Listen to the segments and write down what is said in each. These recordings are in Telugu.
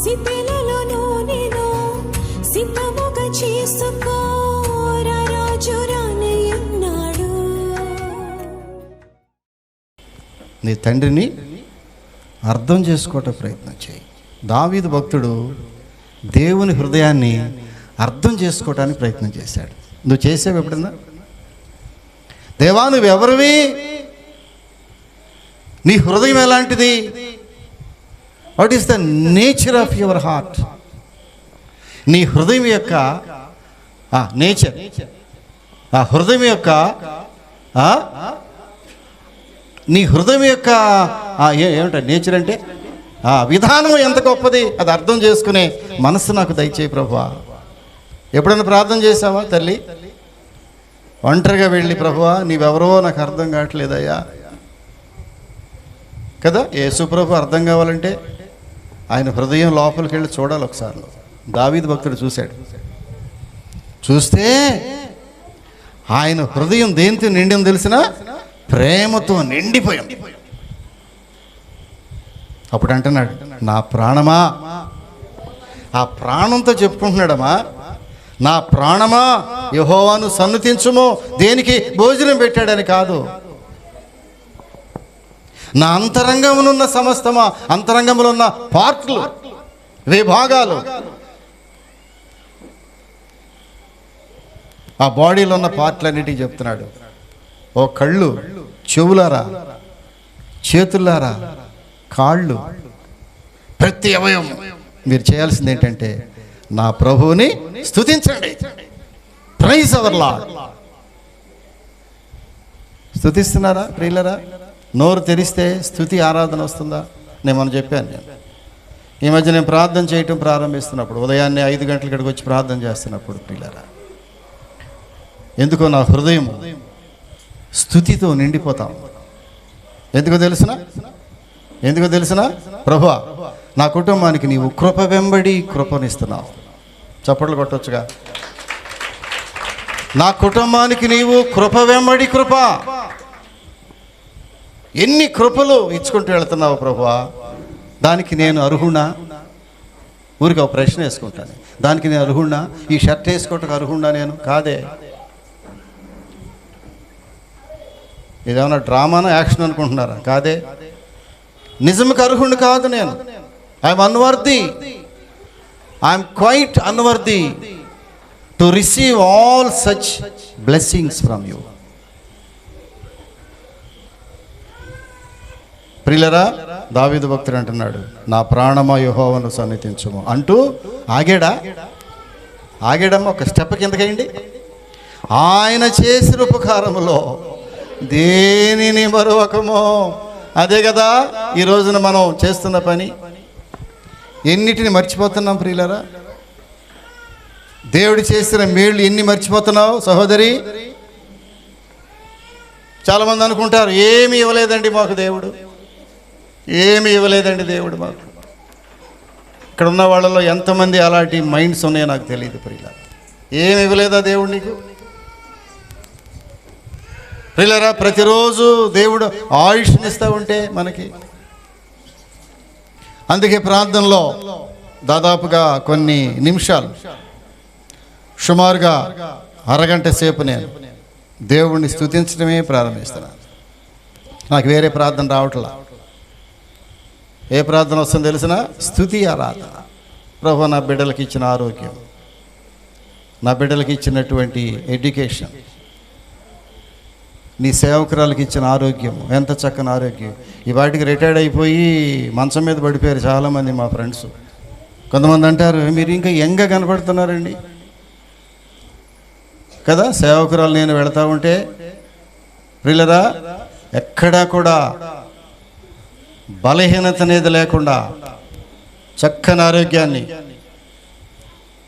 సితెలలో నూనెను సిద్ధముగా చేసుకో, రాజు రానయ్యున్నాడు. నీ తండ్రిని అర్థం చేసుకోవటం ప్రయత్నం చేయి. దావీదు భక్తుడు దేవుని హృదయాన్ని అర్థం చేసుకోవటానికి ప్రయత్నం చేశాడు. నువ్వు చేసావు ఎప్పుడన్నా? దేవా నువ్వెవరివి, నీ హృదయం ఎలాంటిది, what is the nature of your heart? నీ హృదయం యొక్క నేచర్, ఆ హృదయం యొక్క నీ హృదయం యొక్క ఏమంటారు నేచర్ అంటే విధానం ఎంత గొప్పది, అది అర్థం చేసుకునే మనసు నాకు దయచేయి ప్రభువా. ఎప్పుడైనా ప్రార్థన చేసావా తల్లి? ఒంటరిగా వెళ్ళి ప్రభువా నీవెవరో నాకు అర్థం కావట్లేదయ్యా కదా. యేసు ప్రభు అర్థం కావాలంటే ఆయన హృదయం లోపలికి వెళ్ళి చూడాలి ఒకసారి. దావీదు భక్తుడు చూశాడు. చూస్తే ఆయన హృదయం దేనితో నిండింది తెలిసిన? ప్రేమతో నిండిపోయింది. అప్పుడు అంటున్నాడు, నా ప్రాణమా, ఆ ప్రాణంతో చెప్పుకుంటున్నాడమ్మా, నా ప్రాణమా యెహోవాను సన్నుతించుము. దేనికి? భోజనం పెట్టాడని కాదు. నా అంతరంగమునున్న సమస్తమా, అంతరంగములో ఉన్న పార్ట్లు, విభాగాలు, ఆ బాడీలో ఉన్న పార్ట్లన్నిటికీ చెప్తున్నాడు. ఓ కళ్ళు, చెవులారా, చేతులారా, కాళ్ళు, ప్రతి అవయవం మీరు చేయాల్సింది ఏంటంటే నా ప్రభువుని స్తుతించండి. Praise our Lord. స్తుతిస్తున్నారా ప్రియులరా? నోరు తెరిస్తే స్తుతి ఆరాధన వస్తుందా? నేను మనం చెప్పాను. ఈ మధ్య నేను ప్రార్థన చేయటం ప్రారంభిస్తున్నప్పుడు, ఉదయాన్నే 5 గంటల ఇక్కడికి వచ్చి ప్రార్థన చేస్తున్నప్పుడు ప్రియులరా, ఎందుకో నా హృదయం స్తుతితో నిండిపోతాం. ఎందుకో తెలుసునా? ప్రభువా నా కుటుంబానికి నీవు కృప వెంబడి కృపనిస్తున్నావు. చప్పట్లు కొట్టొచ్చుగా. నా కుటుంబానికి నీవు కృప వెంబడి కృప, ఎన్ని కృపలు ఇచ్చుకుంటూ వెళ్తున్నావు ప్రభువా. దానికి నేను అర్హుణా? ఊరికి ఒక ప్రశ్న వేసుకుంటాను. దానికి నేను అర్హుణా? ఈ షర్ట్ వేసుకోవటానికి అర్హుణా? నేను కాదే. ఇదేమన్నా డ్రామానా యాక్షన్ అనుకుంటున్నారా? కాదే. నిజంగా అర్హుడు కాదు నేను. I'm unworthy, I'm quite unworthy to receive all such blessings from you. ప్రియులరా, దావీదు భక్తుడు అంటున్నాడు, నా ప్రాణమా యెహోవాను సన్నిధించుము అంటూ ఆగాడమ్మ. ఒక స్టెప్ కిందకేయండి. ఆయన చేసిన ఉపకారములో దేనిని మరొకమో. అదే కదా ఈ రోజున మనం చేస్తున్న పని. ఎన్నిటిని మర్చిపోతున్నాం ప్రియులరా? దేవుడు చేసిన మేళ్ళు ఎన్ని మర్చిపోతున్నావు సహోదరి? చాలామంది అనుకుంటారు, ఏమి ఇవ్వలేదండి మాకు దేవుడు, ఏమి ఇవ్వలేదండి దేవుడు మాకు. ఇక్కడ ఉన్న వాళ్ళలో ఎంతమంది అలాంటి మైండ్స్ ఉన్నాయో నాకు తెలియదు ప్రియులరా. ఏమి ఇవ్వలేదా దేవుడు నీకు? ప్రియులరా, ప్రతిరోజు దేవుడు ఆయుష్ని ఇస్తూ ఉంటే మనకి. అందుకే ప్రార్థనలో దాదాపుగా కొన్ని నిమిషాలు, సుమారుగా అరగంట సేపు నేను దేవుణ్ణి స్తుతించడమే ప్రారంభిస్తున్నాను. నాకు వేరే ప్రార్థన రావట్లా. ఏ ప్రార్థన వస్తుందో తెలిసిన? స్తుతి ఆరాధన. ప్రభు నా బిడ్డలకి ఇచ్చిన ఆరోగ్యం, నా బిడ్డలకి ఇచ్చినటువంటి ఎడ్యుకేషన్, నీ సేవకురాలకి ఇచ్చిన ఆరోగ్యం, ఎంత చక్కని ఆరోగ్యం. ఈ వాటికి రిటైర్డ్ అయిపోయి మంచం మీద పడిపోయారు చాలామంది మా ఫ్రెండ్స్. కొంతమంది అంటారు, మీరు ఇంకా యంగ్గా కనపడుతున్నారండి కదా. సేవకురాలు నేను వెళతా ఉంటే ప్రియులరా, ఎక్కడా కూడా బలహీనత అనేది లేకుండా చక్కని ఆరోగ్యాన్ని,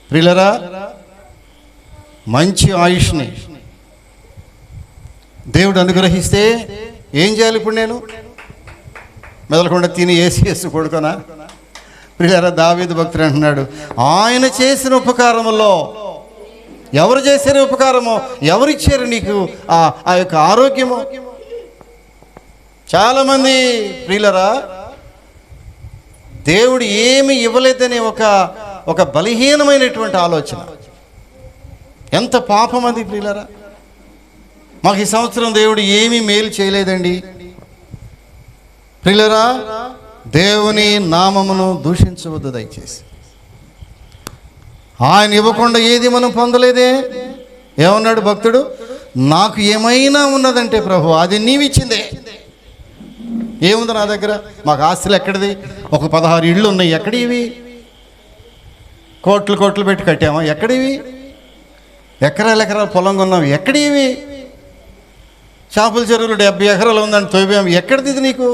ప్రియులరా మంచి ఆయుష్ని దేవుడు అనుగ్రహిస్తే ఏం చేయాలి ఇప్పుడు? నేను మెదలకుండా తిని ఏసి కొడుకోనా? ప్రియులారా, దావీదు భక్తుడు అంటున్నాడు, ఆయన చేసిన ఉపకారములో, ఎవరు చేసిన ఉపకారమో, ఎవరిచ్చారు నీకు ఆ యొక్క ఆరోగ్యము? చాలామంది ప్రియులారా దేవుడు ఏమి ఇవ్వలేదనే ఒక బలహీనమైనటువంటి ఆలోచన. ఎంత పాపం అది ప్రియులారా. మాకు ఈ సంవత్సరం దేవుడు ఏమీ మేలు చేయలేదండి. ప్రియులారా, దేవుని నామమును దూషించవద్దు దయచేసి. ఆయన ఇవ్వకుండా ఏది మనం పొందలేదే. ఏమన్నాడు భక్తుడు? నాకు ఏమైనా ఉన్నదంటే ప్రభు అది నీవిచ్చిందే. ఏముంది నా దగ్గర? మాకు ఆస్తులు ఎక్కడిది? ఒక 16 ఇళ్ళు ఉన్నాయి. ఎక్కడివి? కోట్లు పెట్టి కట్టామా? ఎక్కడివి? ఎకరాలు పొలం కొన్నాం. ఎక్కడివి? చేపల చెరువులు 70 ఎకరాలు ఉందని తోపాము. ఎక్కడిది ఇది నీకు?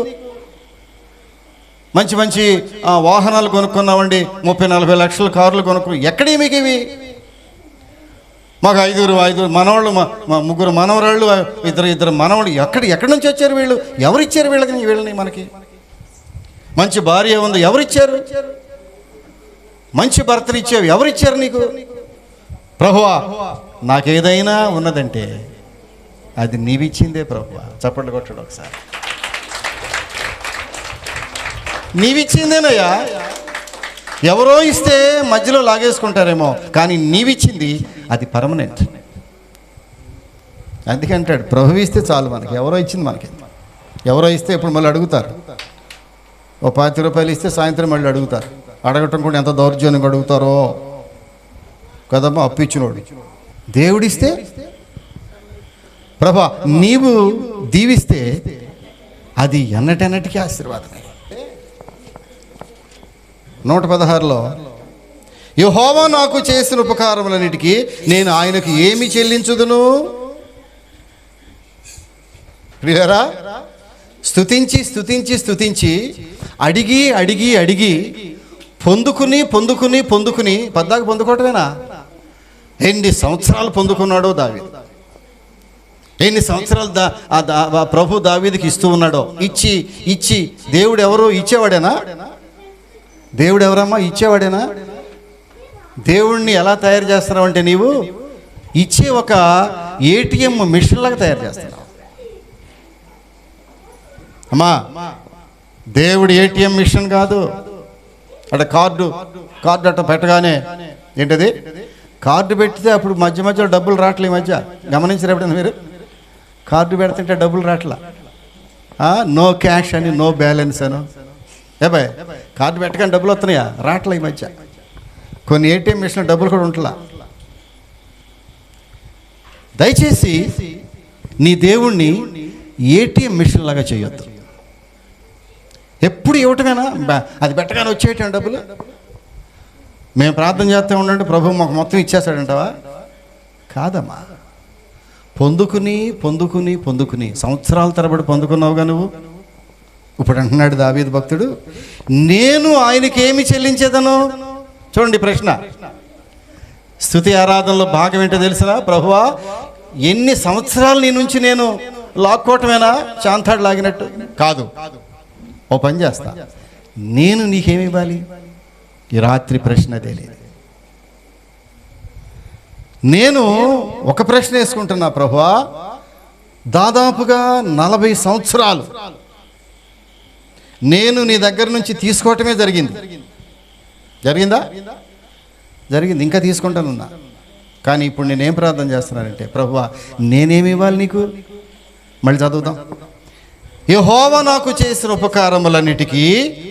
మంచి మంచి వాహనాలు కొనుక్కున్నామండి, 30-40 లక్షల కార్లు కొనుక్కున్నాం. ఎక్కడి మీకు ఇవి? మాకు 5 మనవాళ్ళు, మా 3 మనవరాళ్ళు, ఇద్దరు మనవాళ్ళు. ఎక్కడి నుంచి వచ్చారు వీళ్ళు? ఎవరిచ్చారు వీళ్ళని మనకి? మంచి భార్య ఉంది, ఎవరిచ్చారు? మంచి భర్తనిచ్చావు, ఎవరిచ్చారు నీకు? ప్రభువా, నాకేదైనా ఉన్నదంటే అది నీవిచ్చిందే ప్రభువా. చప్పట్లు కొట్టడు ఒకసారి. నీవిచ్చిందేనయ్యా. ఎవరో ఇస్తే మధ్యలో లాగేసుకుంటారేమో, కానీ నీవిచ్చింది అది పర్మనెంట్. అందుకే అంటాడు, ప్రభువు ఇస్తే చాలు మనకి. ఎవరో ఇచ్చింది మనకి. ఎవరో ఇస్తే ఇప్పుడు మళ్ళీ అడుగుతారు. ఓ 50 రూపాయలు ఇస్తే సాయంత్రం మళ్ళీ అడుగుతారు. అడగటం కూడా ఎంత దౌర్జన్యంగా అడుగుతారో కదమ్మా. అప్పు ఇచ్చినోడు. దేవుడిస్తే, ప్రభా నీవు దీవిస్తే అది ఎన్నటెన్నటికీ ఆశీర్వాదమే. 116లో యెహోవా నాకు చేసిన ఉపకారములన్నిటికీ నేను ఆయనకు ఏమి చెల్లించుదును? ప్రియరా, స్తుతించి అడిగి పొందుకుని పద్దాకు పొందుకోవటమేనా? ఎన్ని సంవత్సరాలు పొందుకున్నాడో దావీదు. ఎన్ని సంవత్సరాలు ప్రభు దావీదుకి ఇస్తూ ఉన్నాడో. ఇచ్చి దేవుడు ఎవరు? ఇచ్చేవాడేనా? దేవుడు ఎవరమ్మా? ఇచ్చేవాడేనా? దేవుణ్ణి ఎలా తయారు చేస్తున్నావు అంటే నీవు ఇచ్చే ఒక ATM మిషన్ లాగా తయారు చేస్తున్నావు అమ్మా. దేవుడు ATM మిషన్ కాదు. అక్కడ కార్డు అట్ట పెట్టగానే ఏంటది? కార్డు పెడితే అప్పుడు మధ్యలో డబ్బులు రావట్లే. ఈ మధ్య గమనించారు ఎప్పుడైనా మీరు? కార్డు పెడుతుంటే డబ్బులు రావట్లా. నో క్యాష్ అని, నో బ్యాలెన్స్ అను. బాయ్, కార్డు పెట్టగానే డబ్బులు వస్తున్నాయా? రావట్లే ఈ మధ్య. కొన్ని ATM మిషన్ డబ్బులు కూడా ఉంటలా. దయచేసి నీ దేవుణ్ణి ATM మిషన్ లాగా చేయొద్దు. ఎప్పుడు ఇవ్వటమేనా? అది పెట్టగానే వచ్చేయటం డబ్బులు. మేము ప్రార్థన చేస్తూ ఉండండి, ప్రభు మాకు మొత్తం ఇచ్చేస్తాడంటావా? కాదమ్మా. పొందుకుని సంవత్సరాల తరబడి పొందుకున్నావుగా నువ్వు. ఇప్పుడు అంటున్నాడు దావీదు భక్తుడు, నేను ఆయనకి ఏమి చెల్లించేదను? చూడండి ప్రశ్న. స్తుతి ఆరాధనలో భాగం ఏంటో తెలుసునా? ప్రభువా, ఎన్ని సంవత్సరాలు నీ నుంచి నేను లాక్కోవటమేనా? చాంతాడు లాగినట్టు కాదు. ఓ పని చేస్తా, నేను నీకేమి ఇవ్వాలి? ఈ రాత్రి ప్రశ్న తెలియదు. నేను ఒక ప్రశ్న వేసుకుంటున్నా, ప్రభువా, దాదాపుగా 40 సంవత్సరాలు నేను నీ దగ్గర నుంచి తీసుకోవటమే జరిగిందా? జరిగింది. ఇంకా తీసుకుంటానున్నా. కానీ ఇప్పుడు నేనేం ప్రార్థన చేస్తున్నానంటే, ప్రభువా, నేనేమి ఇవ్వాలి నీకు? మళ్ళీ చదువుదాం. యెహోవా నాకు చేసిన ఉపకారములన్నిటికీ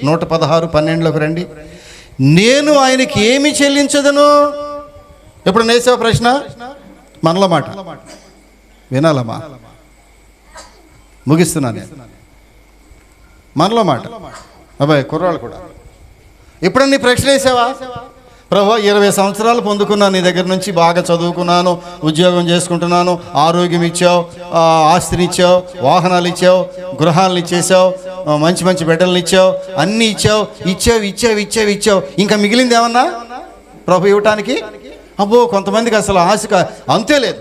116:12లోకి రండి. నేను ఆయనకి ఏమి చెల్లించదను? ఎప్పుడు నేసే ప్రశ్న మనలో మాట వినాలమ్మా. ముగిస్తున్నా నేను. మనలో మాట అబ్బాయి, కుర్రాళ్ళు కూడా. ఎప్పుడన్నా నీ ప్రశ్న వేసావా? ప్రభు, 20 సంవత్సరాలు పొందుకున్నాను నీ దగ్గర నుంచి, బాగా చదువుకున్నాను, ఉద్యోగం చేసుకుంటున్నాను, ఆరోగ్యం ఇచ్చావు, ఆస్తిని ఇచ్చావు, వాహనాలు ఇచ్చావు, గృహాలను ఇచ్చేసావు, మంచి మంచి బిడ్డలను ఇచ్చావు, అన్నీ ఇచ్చావు. ఇంకా మిగిలింది ఏమన్నా ప్రభు ఇవ్వటానికి? అబ్బో, కొంతమందికి అసలు ఆశ అంతే లేదు.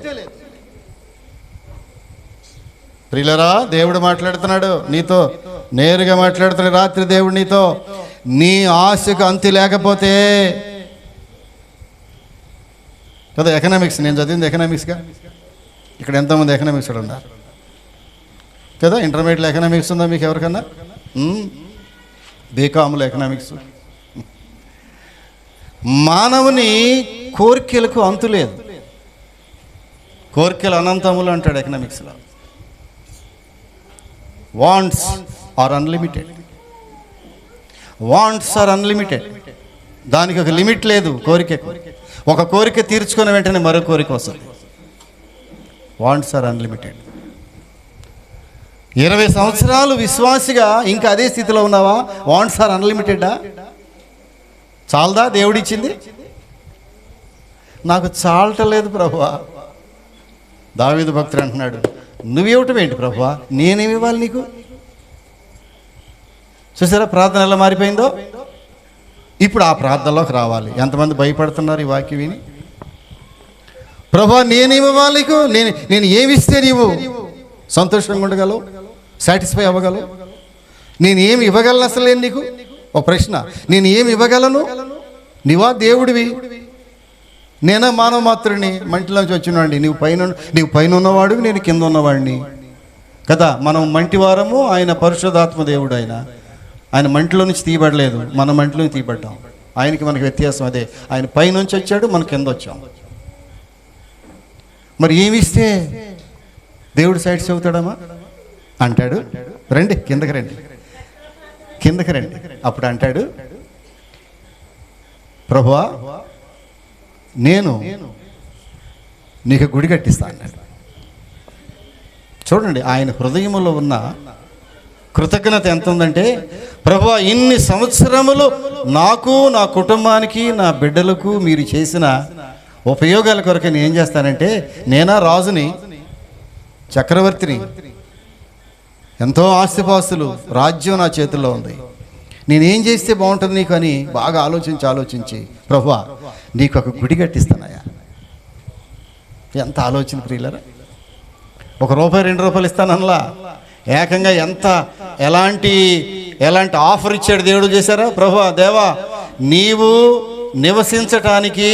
ప్రియులరా, దేవుడు మాట్లాడుతున్నాడు నీతో, నేరుగా మాట్లాడుతున్నాడు రాత్రి దేవుడు నీతో. నీ ఆశకు అంతి లేకపోతే కదా. ఎకనామిక్స్ నేను చదివింది ఎకనామిక్స్గా. ఇక్కడ ఎంతోమంది ఎకనామిక్స్ ఉన్నారు కదా. ఇంటర్మీడియట్లో ఎకనామిక్స్ ఉందా మీకు ఎవరికన్నా? బీకాములు ఎకనామిక్స్. మానవుని కోరికలకు అంతు లేదు, కోరికలు అనంతములు అంటాడు ఎకనామిక్స్లో. Wants are unlimited, wants are unlimited. దానికి ఒక లిమిట్ లేదు కోరికకు. ఒక కోరిక తీర్చుకున్న వెంటనే మరో కోరిక వస్తుంది. Wants are unlimited. 20 సంవత్సరాలు విశ్వాసిగా ఇంకా అదే స్థితిలో ఉన్నావా? వాంట్స్ ఆర్ అన్లిమిటెడా? చాలదా దేవుడిచ్చింది? నాకు చాలటలేదు ప్రభువా. దావీదు భక్తుడు అంటున్నాడు, నువ్వివ్వటం ఏంటి ప్రభువా, నేనేమి ఇవ్వాలి నీకు? చూసారా ప్రార్థన ఎలా మారిపోయిందో? ఇప్పుడు ఆ ప్రార్థనలోకి రావాలి. ఎంతమంది భయపడుతున్నారు ఈ వాక్యం విని? ప్రభువా నేనేమి ఇవ్వాలి నీకు? నేను ఏమిస్తే నీవు సంతోషంగా ఉండగలవు, సాటిస్ఫై అవ్వగలవు? నేను ఏమి ఇవ్వగలను అసలు నేను నీకు? ఒక ప్రశ్న, నేను ఏమి ఇవ్వగలను? నీవా దేవుడివి, నేనా మానవ మాత్రుడిని, మంటిలోంచి వచ్చినవాడిని. నీవు పైన ఉన్నవాడివి, నేను కింద ఉన్నవాడిని కదా. మనం మంటివారము, ఆయన పరిశుద్ధాత్మ దేవుడు. ఆయన మంటిలో నుంచి తీయబడలేదు, మన మంటిలో నుంచి తీయబడ్డాం. ఆయనకి మనకి వ్యత్యాసం అదే. ఆయన పైనుంచి వచ్చాడు, మన కింద వచ్చాం. మరి ఏమిస్తే దేవుడు సాటిస్ఫై అవుతాడమ్మా? అంటాడు, రండి కిందకి రండి, కిందకి రండి. అప్పుడు అంటాడు, ప్రభువా నేను నీకు గుడి కట్టిస్తా అన్నాడు. చూడండి, ఆయన హృదయంలో ఉన్న కృతజ్ఞత ఎంత ఉందంటే, ప్రభువా ఇన్ని సంవత్సరములు నాకు, నా కుటుంబానికి, నా బిడ్డలకు మీరు చేసిన ఉపయోగాల కొరకు నేను ఏం చేస్తానంటే, నేనా రాజుని, చక్రవర్తిని, ఎంతో ఆస్తిపాస్తులు, రాజ్యం నా చేతుల్లో ఉంది, నేనేం చేస్తే బాగుంటుంది నీకు అని బాగా ఆలోచించి ప్రభువా నీకు ఒక గుడి కట్టిస్తానయ్యా. ఎంత ఆలోచన ప్రియులరా! ₹1 ₹2 ఇస్తానలా, ఏకంగా ఎలాంటి ఆఫర్ ఇచ్చాడు దేవుడు. చేశారా? ప్రభువా దేవా నీవు నివసించటానికి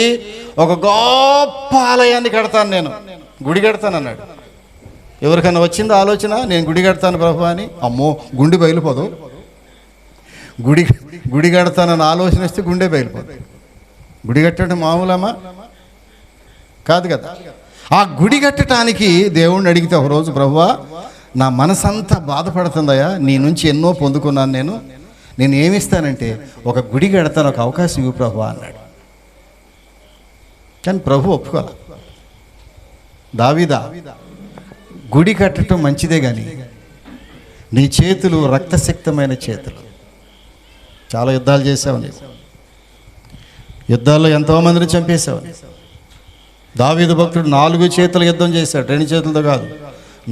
ఒక గొప్ప ఆలయాన్ని కడతాను, నేను గుడి కడతాను అన్నాడు. ఎవరికైనా వచ్చింది ఆలోచన, నేను గుడి కడతాను ప్రభువా అని? అమ్మో, గుండె బయలుపోదు. గుడి కడతానని ఆలోచన వస్తే గుండె బయలుపోదు. గుడి కట్టడం మామూలమ్మా? కాదు కదా. ఆ గుడి కట్టడానికి దేవుణ్ణి అడిగితే ఒకరోజు, ప్రభువా నా మనసంతా బాధపడుతుందయ్యా, నీ నుంచి ఎన్నో పొందుకున్నాను, నేను ఏమిస్తానంటే ఒక గుడి కడతాను, ఒక అవకాశం ఇవ్వు ప్రభువా అన్నాడు. కానీ ప్రభు ఒప్పుకోలే. దావీదా, గుడి కట్టడం మంచిదే కానీ నీ చేతులు రక్తసిక్తమైన చేతులు. చాలా యుద్ధాలు చేసావు నీవు, యుద్ధాల్లో ఎంతోమందిని చంపేశావు. దావీదు భక్తుడు 4 చేతుల యుద్ధం చేశాడు, 2 చేతులతో కాదు,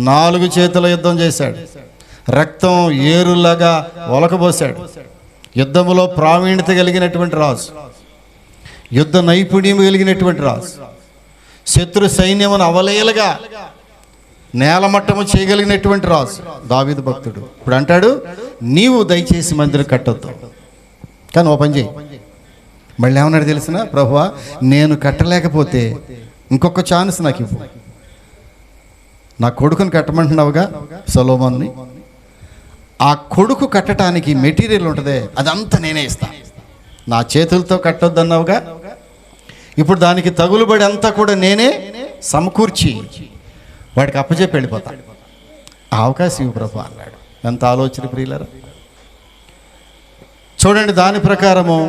4 చేతుల యుద్ధం చేశాడు. రక్తం ఏరులాగా ఒలకబోశాడు. యుద్ధములో ప్రావీణ్యత కలిగినటువంటి రాజు, యుద్ధ నైపుణ్యం కలిగినటువంటి రాజు, శత్రు సైన్యమును అవలేలుగా నేలమట్టము చేయగలిగినటువంటి రాజు దావీదు భక్తుడు. ఇప్పుడు అంటాడు, నీవు దయచేసి మందిరం కట్టొద్దు, కానీ ఓ పని చేయి. మళ్ళీ ఏమన్నాడు తెలిసిన? ప్రభువా నేను కట్టలేకపోతే ఇంకొక ఛాన్స్ నాకు ఇవ్వు. నా కొడుకుని కట్టమంటున్నావుగా, సొలొమోన్ని, ఆ కొడుకు కట్టడానికి మెటీరియల్ ఉంటుందే అదంతా నేనే ఇస్తాను. నా చేతులతో కట్టొద్దన్నావుగా, ఇప్పుడు దానికి తగులుబడి అంతా కూడా నేనే సమకూర్చి వాడికి అప్పచెప్పి వెళ్ళిపోతా. ఆ అవకాశం ఇవ్వు ప్రభువా అన్నాడు. ఎంత ఆలోచన ప్రియులారా! చూడండి, దాని ప్రకారము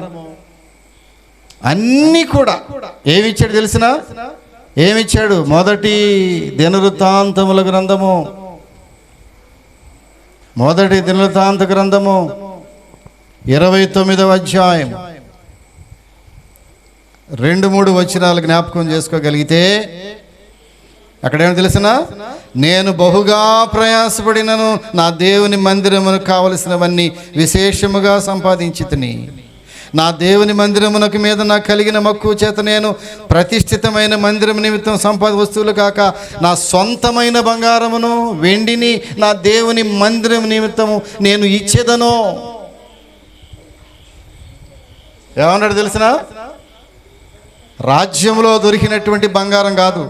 అన్నీ కూడా ఏమిచ్చాడు తెలిసిన? ఏమిచ్చాడు? మొదటి దినవృత్తాంతముల గ్రంథము, మొదటి దినవృత్తాంత గ్రంథము 29వ అధ్యాయం 2-3 వచనాలు జ్ఞాపకం చేసుకోగలిగితే అక్కడేమో తెలిసిన? నేను బహుగా ప్రయాసపడినను నా దేవుని మందిరమునకు కావలసినవన్నీ విశేషముగా సంపాదించితిని. నా దేవుని మందిరమునకు మీద నాకు కలిగిన మక్కువ చేత నేను ప్రతిష్ఠితమైన మందిరం నిమిత్తం సంపాద వస్తువులు కాక నా సొంతమైన బంగారమును వెండిని నా దేవుని మందిరం నిమిత్తము నేను ఇచ్చేదను. ఏమన్నాడు తెలిసిన? రాజ్యంలో దొరికినటువంటి బంగారం కాదు,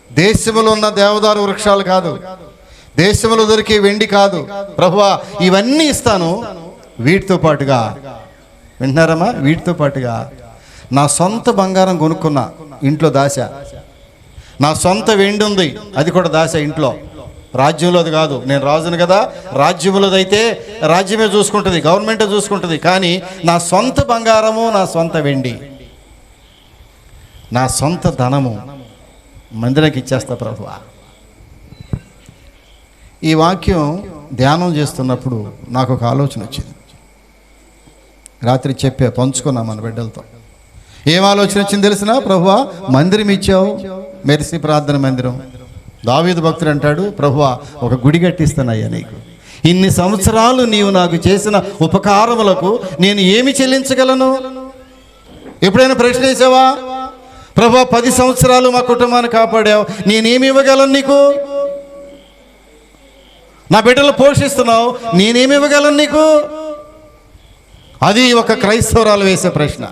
దేశంలో ఉన్న దేవదారు వృక్షాలు కాదు, దేశంలో దొరికే వెండి కాదు. ప్రభువా ఇవన్నీ ఇస్తాను, వీటితో పాటుగా, వింటున్నారమ్మా, వీటితో పాటుగా నా సొంత బంగారం కొనుక్కున్నా, ఇంట్లో దాశ. నా సొంత వెండి ఉంది, అది కూడా దాశ ఇంట్లో. రాజ్యంలోది కాదు, నేను రాజును కదా, రాజ్యంలోది అయితే రాజ్యమే చూసుకుంటుంది, గవర్నమెంటే చూసుకుంటుంది. కానీ నా సొంత బంగారము, నా సొంత వెండి, నా సొంత ధనము మందిరానికి ఇచ్చేస్తా ప్రభువా. ఈ వాక్యం ధ్యానం చేస్తున్నప్పుడు నాకు ఒక ఆలోచన వచ్చింది. రాత్రి పంచుకున్నా మన బిడ్డలతో. ఏం ఆలోచన వచ్చింది తెలిసిన? ప్రభువా, మందిరం ఇచ్చావు, మెర్సీ ప్రార్థన మందిరం. దావీదు భక్తుడు అంటాడు, ప్రభువా ఒక గుడి కట్టిస్తానయ్యా నీకు. ఇన్ని సంవత్సరాలు నీవు నాకు చేసిన ఉపకారములకు నేను ఏమి చెల్లించగలను? ఎప్పుడైనా ప్రశ్న వేసావా? ప్రభువా 10 సంవత్సరాలు మా కుటుంబాన్ని కాపాడావు, నేనేమి ఇవ్వగలను నీకు? నా బిడ్డలు పోషిస్తున్నావు, నేనేమి ఇవ్వగలను నీకు? అది ఒక క్రైస్తవురాలు వేసే ప్రశ్న.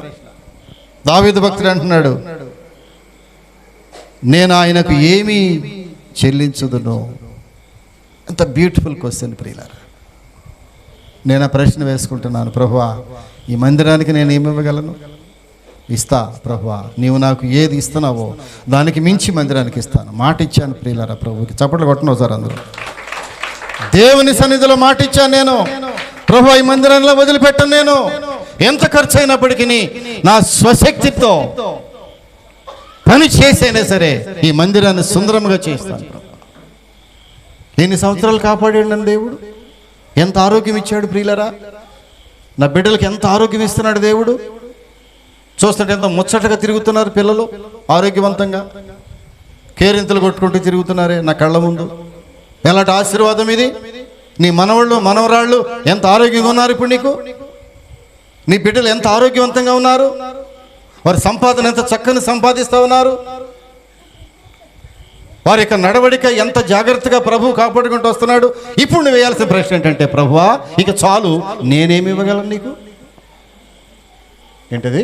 దావీదు భక్తుడు అంటున్నాడు, నేను ఆయనకు ఏమి చెల్లించుదును. ఎంత బ్యూటిఫుల్ క్వశ్చన్ ప్రియులారా. నేను ఆ ప్రశ్న వేసుకుంటున్నాను, ప్రభువా ఈ మందిరానికి నేను ఏమి ఇవ్వగలను? ఇస్తా ప్రభువా, నీవు నాకు ఏది ఇస్తున్నావో దానికి మించి మందిరానికి ఇస్తాను. మాట ఇచ్చాను ప్రియులారా ప్రభువుకి. చప్పట్లు కొట్టను సార్ అందరూ. దేవుని సన్నిధిలో మాట ఇచ్చాను నేను, ప్రభువా ఈ మందిరంలో వదిలిపెట్టను. నేను ఎంత ఖర్చు అయినప్పటికీ నా స్వశక్తితో పని చేసైనా సరే ఈ మందిరాన్ని సుందరంగా చేస్తాను. ఎన్ని సంవత్సరాలు కాపాడాడు నన్ను దేవుడు, ఎంత ఆరోగ్యం ఇచ్చాడు ప్రియులరా. నా బిడ్డలకి ఎంత ఆరోగ్యం ఇస్తున్నాడు దేవుడు. చూస్తుంటే ఎంత ముచ్చటగా తిరుగుతున్నారు పిల్లలు, ఆరోగ్యవంతంగా కేరింతలు కొట్టుకుంటూ తిరుగుతున్నారే నా కళ్ళ ముందు. ఎలాంటి ఆశీర్వాదం ఇది. నీ మనవాళ్ళు మనవరాళ్ళు ఎంత ఆరోగ్యంగా ఉన్నారు ఇప్పుడు నీకు. నీ బిడ్డలు ఎంత ఆరోగ్యవంతంగా ఉన్నారు, వారి సంపాదన ఎంత చక్కని సంపాదిస్తూ ఉన్నారు, వారి యొక్క నడవడిక ఎంత జాగ్రత్తగా ప్రభువు కాపాడుకుంటూ వస్తున్నాడు. ఇప్పుడు నువ్వు వేయాల్సిన ప్రశ్న ఏంటంటే, ప్రభువా ఇక చాలు, నేనేమి ఇవ్వగలను నీకు? ఏంటది?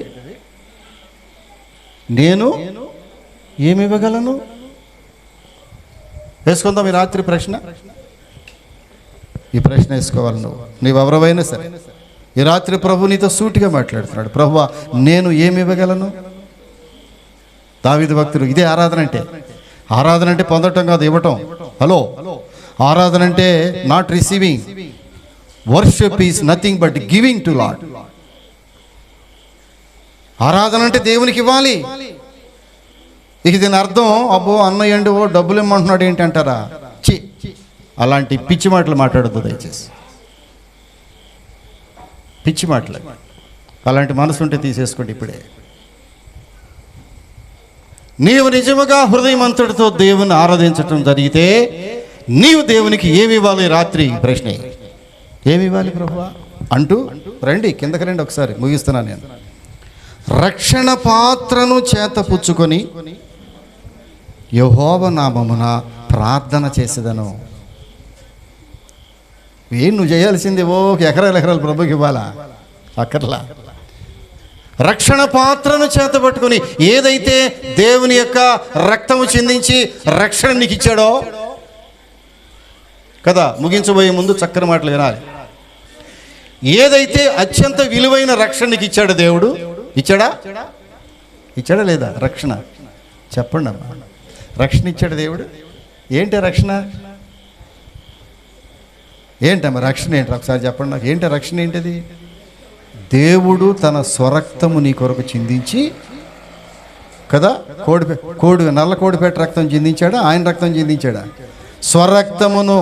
నేను ఏమి ఇవ్వగలను? వేసుకుందాం ఈ రాత్రి ప్రశ్న. ఈ ప్రశ్న వేసుకోవాలి నువ్వు ఎవరైనా సరే. ఈ రాత్రి ప్రభు నీతో సూటిగా మాట్లాడుతున్నాడు. ప్రభువా నేను ఏమి ఇవ్వగలను? దావీదు భక్తుడు, ఇదే ఆరాధన అంటే. ఆరాధన అంటే పొందటం కాదు, ఇవ్వటం. హలో, ఆరాధన అంటే not receiving. Worship is nothing but giving to lord. ఆరాధన అంటే దేవునికి ఇవ్వాలి. ఇక దీని అర్థం, అబ్బో అన్నయ్య అండి ఓ డబ్బులు ఇమ్మంటున్నాడు ఏంటి అంటారా? అలాంటి పిచ్చి మాటలు మాట్లాడద్దు దయచేసి. పిచ్చి మాటలు, అలాంటి మనసు ఉంటే తీసేసుకోండి ఇప్పుడే. నీవు నిజముగా హృదయమంతుడితో దేవుని ఆరాధించటం జరిగితే నీవు దేవునికి ఏమి ఇవ్వాలి? రాత్రి ప్రశ్న, ఏమి ఇవ్వాలి ప్రభువా అంటూ రండి, కిందకి రండి, ఒకసారి ముగిస్తున్నాను నేను. రక్షణ పాత్రను చేతపుచ్చుకొని యెహోవా నామమున ప్రార్థన చేసేదను. ఏం నువ్వు చేయాల్సింది ఓ ఎకరాలు ప్రభుకి ఇవ్వాలా? అక్కర్లా. రక్షణ పాత్రను చేతపట్టుకుని, ఏదైతే దేవుని యొక్క రక్తము చిందించి రక్షణ నీకు ఇచ్చాడో కదా, ముగించబోయే ముందు చక్కని మాటలు వినాలి. ఏదైతే అత్యంత విలువైన రక్షణ నీకు ఇచ్చాడో దేవుడు, ఇచ్చాడా లేదా? రక్షణ చెప్పండి అమ్మా. రక్షణ ఇచ్చాడు దేవుడు. ఏంటి రక్షణ? ఏంటమ్మా రక్షణ ఏంటి? ఒకసారి చెప్పండి నాకు. ఏంటి రక్షణ? ఏంటిది? దేవుడు తన స్వరక్తము నీ కొరకు చిందించి కదా, నల్ల కోడిపేట రక్తం చిందించాడా? ఆయన రక్తం చిందించాడా? స్వరక్తమును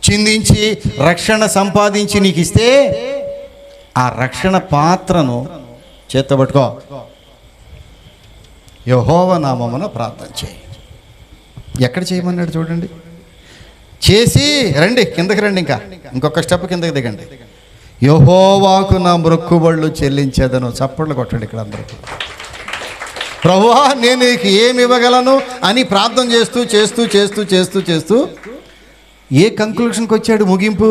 చిందించి రక్షణ సంపాదించి నీకు ఇస్తే ఆ రక్షణ పాత్రను చేతబట్టుకో, యెహోవా నామమున ప్రార్థన చేయి. ఎక్కడ చేయమన్నాడు చూడండి. చేసి రండి, కిందకి రండి, ఇంకొక స్టెప్ కిందకి దిగండి. యెహోవాకు నా మొక్కుబడులు చెల్లించేదను. చప్పట్లు కొట్టండి ఇక్కడ అందరూ. ప్రభువా నేను నీకు ఏమి ఇవ్వగలను అని ప్రార్థన చేస్తూ చేస్తూ చేస్తూ చేస్తూ చేస్తూ ఏ కంక్లూషన్కి వచ్చాడు? ముగింపు,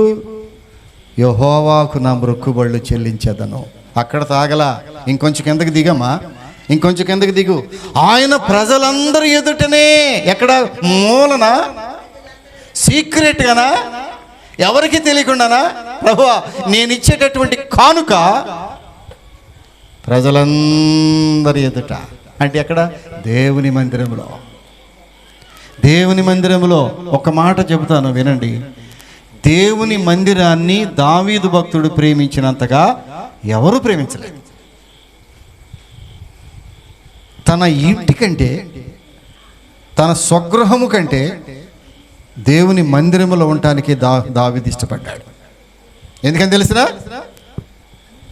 యెహోవాకు నా మొక్కుబడులు చెల్లించేదను. అక్కడ తాగలా, ఇంకొంచెం కిందకి దిగమ్మా, ఇంకొంచెం కిందకి దిగు. ఆయన ప్రజలందరూ ఎదుటనే, ఎక్కడ? మూలన, సీక్రెట్గానా, ఎవరికి తెలియకుండానా? ప్రభువా నేను ఇచ్చేటటువంటి కానుక ప్రజలందరి ఎదుట, అంటే ఎక్కడ? దేవుని మందిరంలో. దేవుని మందిరంలో ఒక మాట చెబుతాను వినండి. దేవుని మందిరాన్ని దావీదు భక్తుడు ప్రేమించినంతగా ఎవరు ప్రేమించలేదు. తన ఇంటి కంటే, తన స్వగృహము కంటే దేవుని మందిరములో ఉండటానికి దావీదు ఇష్టపడ్డాడు. ఎందుకని తెలిసిన?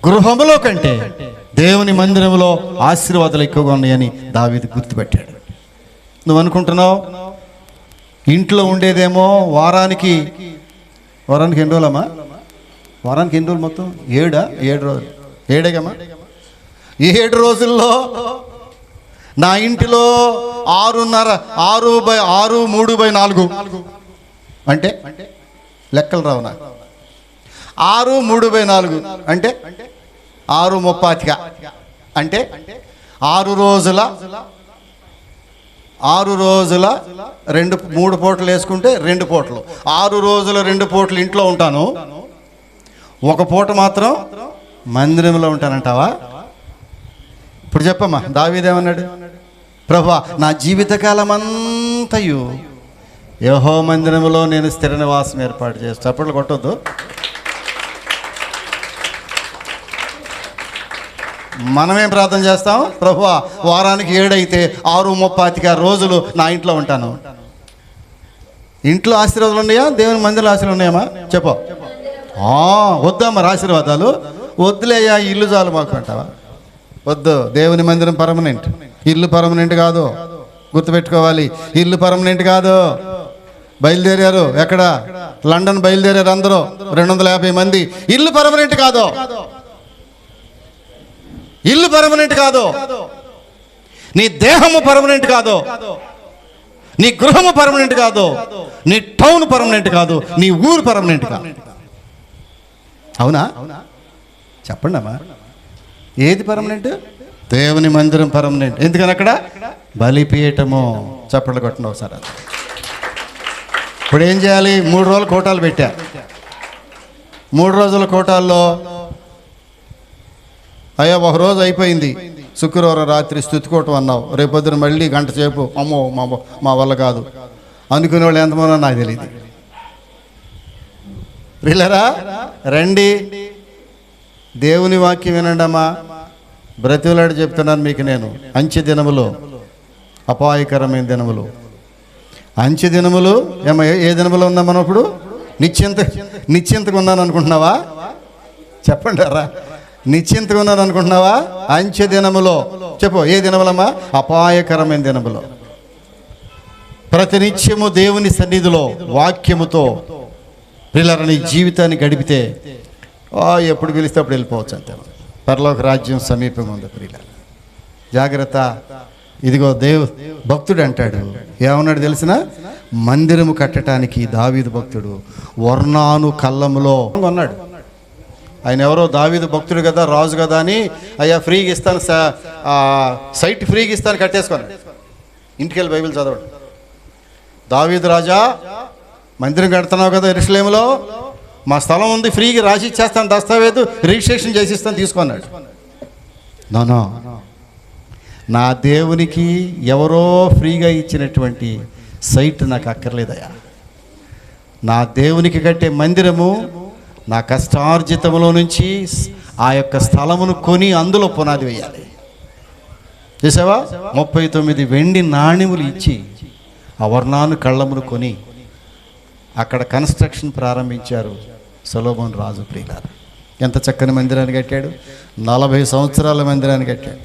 గృహములో కంటే దేవుని మందిరములో ఆశీర్వాదాలు ఎక్కువగా ఉన్నాయని దావీదు గుర్తుపెట్టాడు. నువ్వు అనుకుంటున్నావు ఇంట్లో ఉండేదేమో వారానికి ఎన్ని రోజులమ్మా? వారానికి ఎన్ని రోజులు మొత్తం? 7 రోజులు. 7గమ్మా. 7 రోజుల్లో నా ఇంటిలో 6 3/4 అంటే లెక్కలు రావు నాకు. 6 3/4 అంటే 6 అంటే 6 రోజుల 3 పూటలు వేసుకుంటే 2 పూటలు. 6 రోజుల 2 పూటలు ఇంట్లో ఉంటాను, ఒక పూట మాత్రం మందిరంలో ఉంటానంటావా? ఇప్పుడు చెప్పమ్మా, దావీదేమన్నాడు? ప్రభువా నా జీవితకాలం అంతయు యెహోవా మందిరంలో నేను స్థిర నివాసం ఏర్పాటు చేస్తా. చప్పట్లు కొట్టొద్దు. మనమేం ప్రార్థన చేస్తాం? ప్రభువా వారానికి 7 అయితే 6 35 రోజులు నా ఇంట్లో ఉంటాను. ఇంట్లో ఆశీర్వాదాలు ఉన్నాయా? దేవుని మందిరంలో ఆశీర్వాదాలు ఉన్నాయమ్మా? చెప్పు. వద్దమ్మా ఆశీర్వాదాలు వద్దులేయా, ఇల్లు చాలు మాకు అంటావా? వద్దు. దేవుని మందిరం పర్మనెంట్, ఇల్లు పర్మనెంట్ కాదు. గుర్తుపెట్టుకోవాలి, ఇల్లు పర్మనెంట్ కాదు. బయలుదేరారు, ఎక్కడ? లండన్ బయలుదేరారు అందరూ 250 మంది. ఇల్లు పర్మనెంట్ కాదు, ఇల్లు పర్మనెంట్ కాదు, నీ దేహము పర్మనెంట్ కాదు, నీ గృహము పర్మనెంట్ కాదు, నీ టౌన్ పర్మనెంట్ కాదు, నీ ఊరు పర్మనెంట్ కాదు. అవునా? చెప్పండి అమ్మా, ఏది పర్మనెంట్? దేవుని మందిరం పర్మనెంట్. ఎందుకని అక్కడ బలిపీఠము. చప్పట్లు కొట్టండి ఒకసారి. ఇప్పుడు ఏం చేయాలి? 3 రోజులు కోటాలు పెట్టా. 3 రోజుల కోటాల్లో అయ్యా ఒక రోజు అయిపోయింది, శుక్రవారం రాత్రి స్తుతికోవటం అన్నావు, రేపొద్దున మళ్ళీ గంట సేపు అమ్మో మా వల్ల కాదు అనుకునే వాళ్ళు ఎంతమందో నాకు తెలియదు. పిల్లరా రండి, దేవుని వాక్యం వినండి అమ్మా. బ్రతిలాడి చెప్తున్నాను మీకు నేను. అంచె దినములు, అపాయకరమైన దినములు, అంచె దినములు. ఏ దినములు ఉన్నాం మనం ఇప్పుడు? నిశ్చింతగా ఉన్నాను అనుకుంటున్నావా? చెప్పండి రా, నిశ్చింతగా ఉన్నాను అనుకుంటున్నావా? అంచె దినములో. చెప్పు, ఏ దినములమ్మా? అపాయకరమైన దినములో. ప్రతినిత్యము దేవుని సన్నిధిలో వాక్యముతో పిల్లల నీ జీవితాన్ని గడిపితే ఎప్పుడు పిలిస్తే అప్పుడు వెళ్ళిపోవచ్చు అంతే. పరలోక రాజ్యం సమీపంగా ఉంది ప్రియుల. జాగ్రత్త. ఇదిగో భక్తుడు అంటాడు, ఏమన్నాడు తెలిసిన? మందిరము కట్టడానికి దావీదు భక్తుడు వర్ణాను కళ్ళములో అన్నాడు. ఆయన ఎవరో దావీదు భక్తుడు కదా, రాజు కదా అని అయ్యా ఫ్రీగా ఇస్తాను, సైట్ ఫ్రీగా ఇస్తాను కట్టేసుకున్నాడు. ఇంటికి వెళ్ళి బైబిల్ చదవడు. దావీదు రాజా మందిరం కడుతున్నావు కదా యెరూషలేములో, మా స్థలం ఉంది, ఫ్రీగా రాసి ఇచ్చేస్తాను, దస్తావేజు రిజిస్ట్రేషన్ చేసి ఇస్తాను, తీసుకున్నాడు. నో, నా దేవునికి ఎవరో ఫ్రీగా ఇచ్చినటువంటి సైట్ నాకు అక్కర్లేదయ్యా. నా దేవునికి కట్టే మందిరము నా కష్టార్జితములో నుంచి ఆ యొక్క స్థలమును కొని అందులో పునాది వేయాలి. చూసావా? 39 వెండి నాణెములు ఇచ్చి ఆ వర్ణాను కళ్ళమును కొని అక్కడ కన్స్ట్రక్షన్ ప్రారంభించారు సొలొమోను రాజు. ప్రియులారా, ఎంత చక్కని మందిరాన్ని కట్టాడు! 40 సంవత్సరాల మందిరాన్ని కట్టాడు.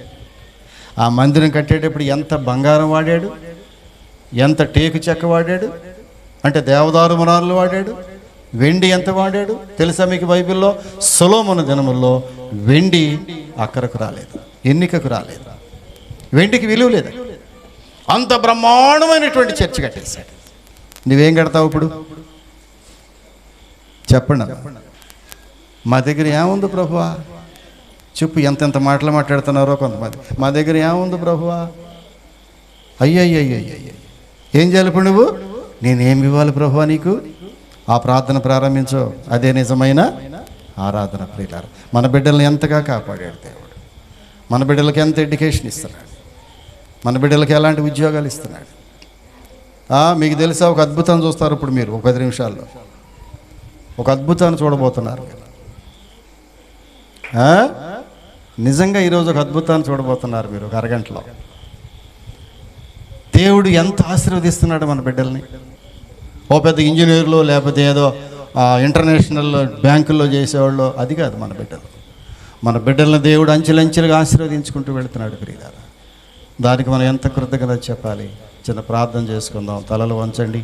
ఆ మందిరం కట్టేటప్పుడు ఎంత బంగారం వాడాడు, ఎంత టేకు చెక్క వాడాడు, అంటే దేవదారు మునాలు వాడాడు. వెండి ఎంత వాడాడు తెలుసా మీకు? బైబిల్లో సొలొమోను దినముల్లో వెండి అక్కరకు రాలేదు, ఎన్నికకు రాలేదు, వెండికి విలువ లేదు. అంత బ్రహ్మాండమైనటువంటి చర్చ్ కట్టేశాడు. నువ్వేం కడతావు ఇప్పుడు? చెప్పండి. మా దగ్గర ఏముంది ప్రభువా? చెప్పు. ఎంతెంత మాటలు మాట్లాడుతున్నారో కొంతమంది. మా దగ్గర ఏముంది ప్రభువా? అయ్యయ్యయ్యయ్య, ఏం చేయాలి ఇప్పుడు నువ్వు? నేనేమి ఇవ్వాలి ప్రభువా నీకు? ఆ ప్రార్థన ప్రారంభించు. అదే నిజమైన ఆరాధన ప్రియులారా. మన బిడ్డల్ని ఎంతగా కాపాడాడు దేవుడు. మన బిడ్డలకి ఎంత ఎడ్యుకేషన్ ఇస్తున్నాడు, మన బిడ్డలకి ఎలాంటి ఉద్యోగాలు ఇస్తున్నాడు. మీకు తెలుసా, ఒక అద్భుతం చూస్తారు ఇప్పుడు మీరు. ఒక 10 నిమిషాల్లో ఒక అద్భుతాన్ని చూడబోతున్నారు మీరు. నిజంగా ఈరోజు ఒక అద్భుతాన్ని చూడబోతున్నారు మీరు. ఒక అరగంటలో దేవుడు ఎంత ఆశీర్వదిస్తున్నాడు మన బిడ్డల్ని. ఓ పెద్ద ఇంజనీర్లు, లేకపోతే ఏదో ఇంటర్నేషనల్ బ్యాంకుల్లో చేసేవాళ్ళు, అది కాదు మన బిడ్డలు. మన బిడ్డలను దేవుడు అంచెలంచెలుగా ఆశీర్వదించుకుంటూ వెళుతున్నాడు ప్రియులారా. దానికి మనం ఎంత కృతజ్ఞత చెప్పాలి. చిన్న ప్రార్థన చేసుకుందాం. తలలు వంచండి.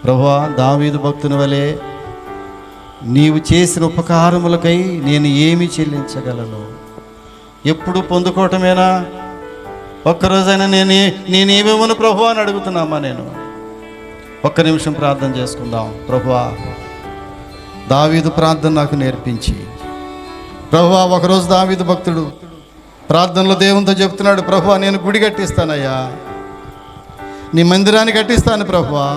ప్రభువా, దావీదు భక్తుని వలె నీవు చేసిన ఉపకారములకై నేను ఏమి చెల్లించగలను? ఎప్పుడు పొందుకోవటమేనా? ఒక్కరోజైనా నేనేమేమను ప్రభువా అని అడుగుతున్నామా? నేను ఒక్క నిమిషం ప్రార్థన చేసుకుందాం. ప్రభువా, దావీదు ప్రార్థన నాకు నేర్పించి. ప్రభువా, ఒకరోజు దావీదు భక్తుడు ప్రార్థనలో దేవునితో చెప్తున్నాడు, ప్రభువా నేను గుడి కట్టిస్తానయ్యా, నీ మందిరాన్ని కట్టిస్తాను ప్రభువా,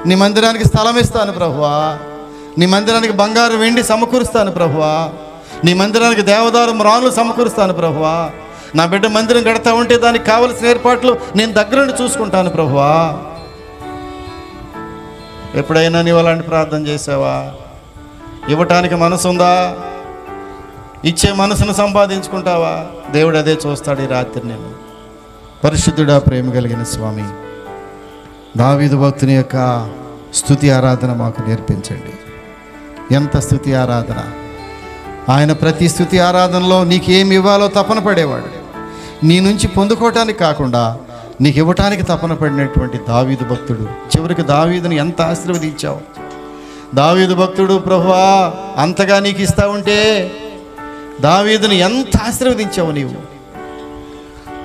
నీ మందిరానికి స్థలం ఇస్తాను ప్రభువా, నీ మందిరానికి బంగారు వెండి సమకూరుస్తాను ప్రభువా, నీ మందిరానికి దేవదారు రాళ్ళు సమకూరుస్తాను ప్రభువా, నా బిడ్డ మందిరం కడతా ఉంటే దానికి కావలసిన ఏర్పాట్లు నేను దగ్గరుండి చూసుకుంటాను ప్రభువా. ఎప్పుడైనా నీవు అలాంటి ప్రార్థన చేసావా? ఇవ్వటానికి మనసు ఉందా? ఇచ్చే మనసును సంపాదించుకుంటావా? దేవుడు అదే చూస్తాడు ఈ రాత్రి. నేను పరిశుద్ధుడా, ప్రేమ కలిగిన స్వామి, దావీదు భక్తుని యొక్క స్తుతి ఆరాధన మాకు నేర్పించండి. ఎంత స్తుతి ఆరాధన! ఆయన ప్రతి స్తుతి ఆరాధనలో నీకు ఏమి ఇవ్వాలో తపన పడేవాడు. నీ నుంచి పొందుకోవటానికి కాకుండా నీకు ఇవ్వటానికి తపన పడినటువంటి దావీదు భక్తుడు. చివరికి దావీదుని ఎంత ఆశీర్వదించావు. దావీదు భక్తుడు, ప్రభువా అంతగా నీకు ఇస్తా ఉంటే దావీదుని ఎంత ఆశీర్వదించావు నీవు.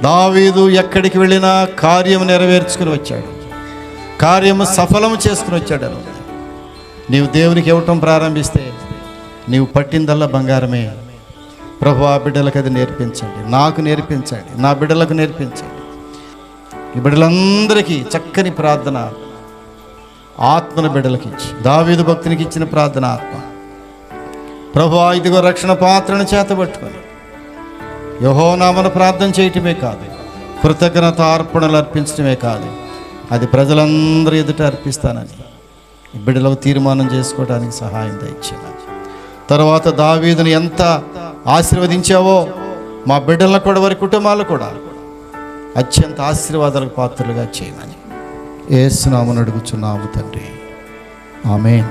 దావీదు ఎక్కడికి వెళ్ళినా కార్యము నెరవేర్చుకుని వచ్చాడు, కార్యము సఫలము చేసుకుని వచ్చాడు. నీవు దేవునికి ఇవ్వటం ప్రారంభిస్తే నీవు పట్టిందల్లా బంగారమే. ప్రభువా, బిడ్డలకు అది నేర్పించండి, నాకు నేర్పించండి, నా బిడ్డలకు నేర్పించండి. ఈ బిడ్డలందరికీ చక్కని ప్రార్థన ఆత్మను బిడ్డలకి ఇచ్చి, దావీదు భక్తునికి ఇచ్చిన ప్రార్థన ఆత్మ. ప్రభువా, ఇదిగో రక్షణ పాత్రను చేతబట్టుకొని యెహోవానామమున ప్రార్థన చేయటమే కాదు, కృతజ్ఞత అర్పణలు అర్పించడమే కాదు, అది ప్రజలందరూ ఎదుట అర్పిస్తానని బిడ్డలకు తీర్మానం చేసుకోవడానికి సహాయం దయచేయమని. తర్వాత దావీదుని ఎంత ఆశీర్వదించావో మా బిడ్డలను కూడా, వారి కుటుంబాలు కూడా అత్యంత ఆశీర్వాదాలకు పాత్రలుగా చేయమని యేసు నామమున అడుగుచున్నాము తండ్రి. ఆమేన్.